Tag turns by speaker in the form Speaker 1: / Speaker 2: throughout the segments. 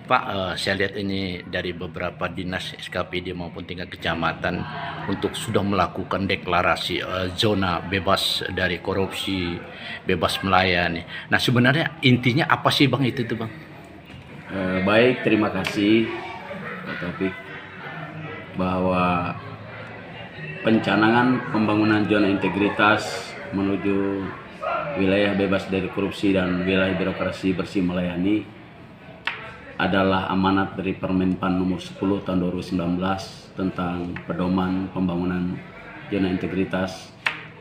Speaker 1: Pak, saya lihat ini dari beberapa dinas SKPD maupun tingkat kecamatan untuk sudah melakukan deklarasi zona bebas dari korupsi, bebas melayani. Nah, sebenarnya intinya apa sih Bang itu tuh Bang?
Speaker 2: Baik, terima kasih Pak Taufik, bahwa pencanangan pembangunan zona integritas menuju wilayah bebas dari korupsi dan wilayah birokrasi bersih melayani adalah amanat dari Permenpan nomor 10 tahun 2019 tentang pedoman pembangunan zona integritas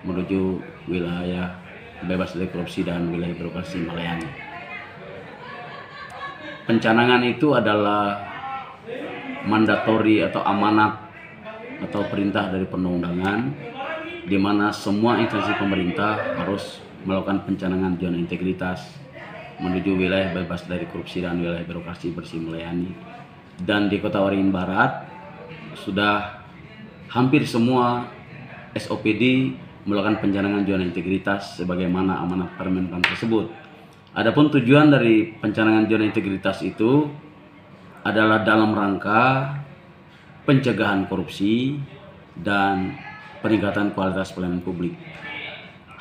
Speaker 2: menuju wilayah bebas dari korupsi dan wilayah birokrasi melayani. Pencanangan itu adalah mandatori atau amanat atau perintah dari perundang-undangan, di mana semua instansi pemerintah harus melakukan pencanangan zona integritas menuju wilayah bebas dari korupsi dan wilayah birokrasi bersih melayani. Dan di Kota Waringin Barat sudah hampir semua SOPD melakukan pencanangan zona integritas sebagaimana amanat Permenpan tersebut. Adapun tujuan dari pencanangan zona integritas itu adalah dalam rangka pencegahan korupsi dan peningkatan kualitas pelayanan publik.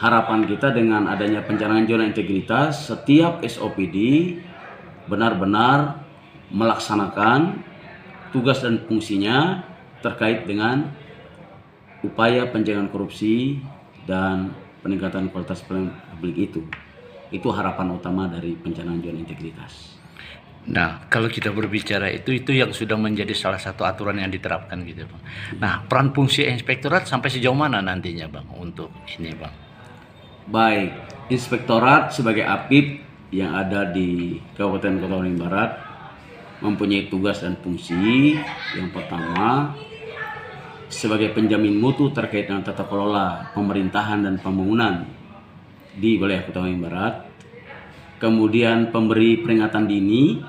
Speaker 2: Harapan kita dengan adanya pencanangan zona integritas, setiap SOPD benar-benar melaksanakan tugas dan fungsinya terkait dengan upaya pencegahan korupsi dan peningkatan kualitas pelayanan publik itu. Itu harapan utama dari pencanangan zona integritas.
Speaker 1: Nah, kalau kita berbicara itu yang sudah menjadi salah satu aturan yang diterapkan gitu Bang. Nah, peran fungsi inspektorat sampai sejauh mana nantinya Bang untuk ini Bang?
Speaker 2: Baik, inspektorat sebagai APIP yang ada di Kabupaten Kota Waringin Barat mempunyai tugas dan fungsi. Yang pertama, sebagai penjamin mutu terkait dengan tata kelola pemerintahan dan pembangunan di wilayah Kota Waringin Barat. Kemudian pemberi peringatan dini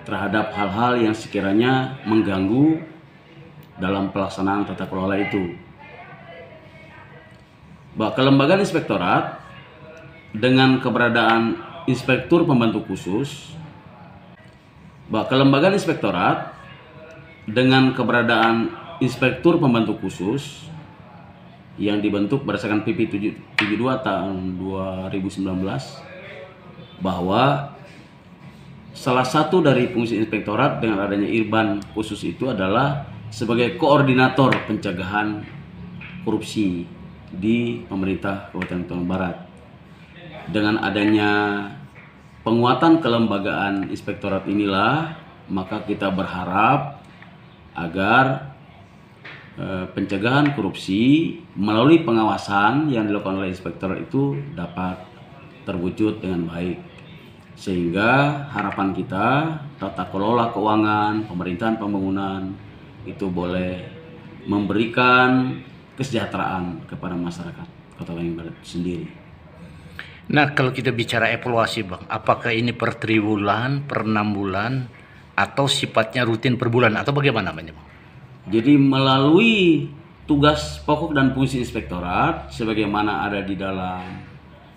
Speaker 2: terhadap hal-hal yang sekiranya mengganggu dalam pelaksanaan tata kelola itu. Bahwa kelembagaan inspektorat dengan keberadaan inspektur pembantu khusus, yang dibentuk berdasarkan PP 72 tahun 2019, bahwa salah satu dari fungsi inspektorat dengan adanya Irban khusus itu adalah sebagai koordinator pencegahan korupsi di pemerintah Kabupaten Kota Barat. Dengan adanya penguatan kelembagaan inspektorat inilah, maka kita berharap agar pencegahan korupsi melalui pengawasan yang dilakukan oleh inspektorat itu dapat terwujud dengan baik, sehingga harapan kita tata kelola keuangan, pemerintahan pembangunan itu boleh memberikan kesejahteraan kepada masyarakat Kota Waringin Barat sendiri.
Speaker 1: Nah, kalau kita bicara evaluasi Bang, apakah ini per triwulan, per 6 bulan, atau sifatnya rutin per bulan, atau bagaimana Bang?
Speaker 2: Jadi melalui tugas pokok dan fungsi inspektorat sebagaimana ada di dalam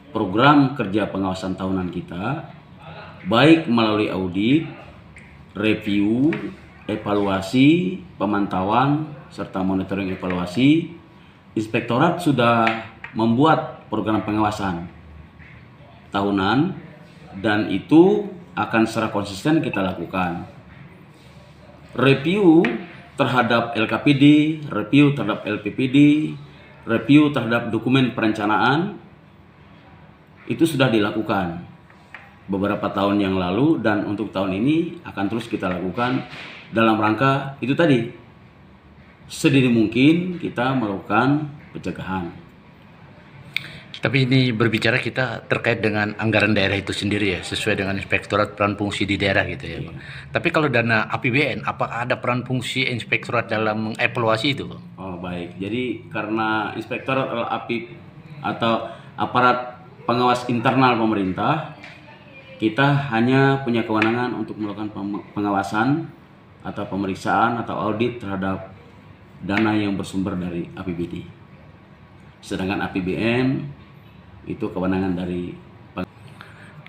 Speaker 2: program kerja pengawasan tahunan kita, baik melalui audit, review, evaluasi, pemantauan, serta monitoring evaluasi, inspektorat sudah membuat program pengawasan tahunan, dan itu akan secara konsisten kita lakukan. Review terhadap LKPD, review terhadap LPPD, review terhadap dokumen perencanaan itu sudah dilakukan beberapa tahun yang lalu, dan untuk tahun ini akan terus kita lakukan dalam rangka itu tadi, sedini mungkin kita melakukan pencegahan.
Speaker 1: Tapi ini berbicara kita terkait dengan anggaran daerah itu sendiri ya, sesuai dengan inspektorat peran fungsi di daerah gitu ya Bang. Tapi kalau dana APBN, apakah ada peran fungsi inspektorat dalam mengevaluasi itu Bang?
Speaker 2: Oh baik, jadi karena inspektorat adalah APIP atau aparat pengawas internal pemerintah, kita hanya punya kewenangan untuk melakukan pengawasan atau pemeriksaan atau audit terhadap dana yang bersumber dari APBD. Sedangkan APBN itu kewenangan dari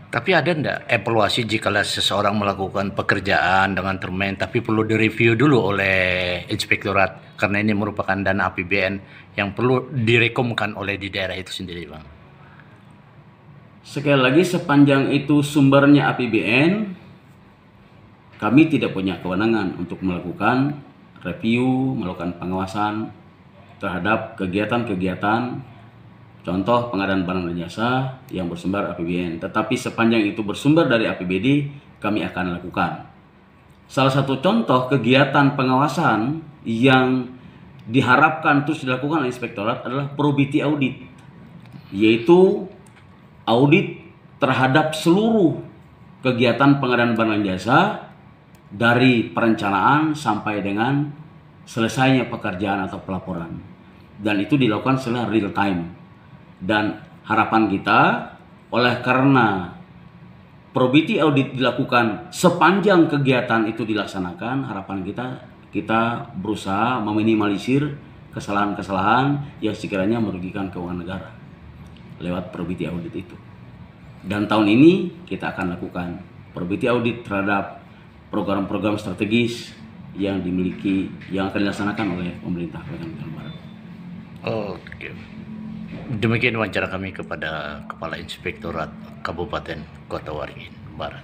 Speaker 1: Tapi ada enggak evaluasi jika seseorang melakukan pekerjaan dengan termain tapi perlu direview dulu oleh inspektorat karena ini merupakan dana APBN yang perlu direkomkan oleh di daerah itu sendiri, Bang.
Speaker 2: Sekali lagi, sepanjang itu sumbernya APBN, kami tidak punya kewenangan untuk melakukan review, melakukan pengawasan terhadap kegiatan-kegiatan, contoh pengadaan barang dan jasa yang bersumber APBN. Tetapi sepanjang itu bersumber dari APBD, kami akan lakukan. Salah satu contoh kegiatan pengawasan yang diharapkan terus dilakukan oleh inspektorat adalah probity audit, yaitu audit terhadap seluruh kegiatan pengadaan barang dan jasa dari perencanaan sampai dengan selesainya pekerjaan atau pelaporan, dan itu dilakukan secara real time. Dan harapan kita, oleh karena probity audit dilakukan sepanjang kegiatan itu dilaksanakan, harapan kita berusaha meminimalisir kesalahan-kesalahan yang sekiranya merugikan keuangan negara lewat probity audit itu. Dan tahun ini kita akan lakukan probity audit terhadap program-program strategis yang akan dilaksanakan oleh pemerintah Kalimantan Barat.
Speaker 1: Oke. Demikian wawancara kami kepada Kepala Inspektorat Kabupaten Kota Waringin Barat.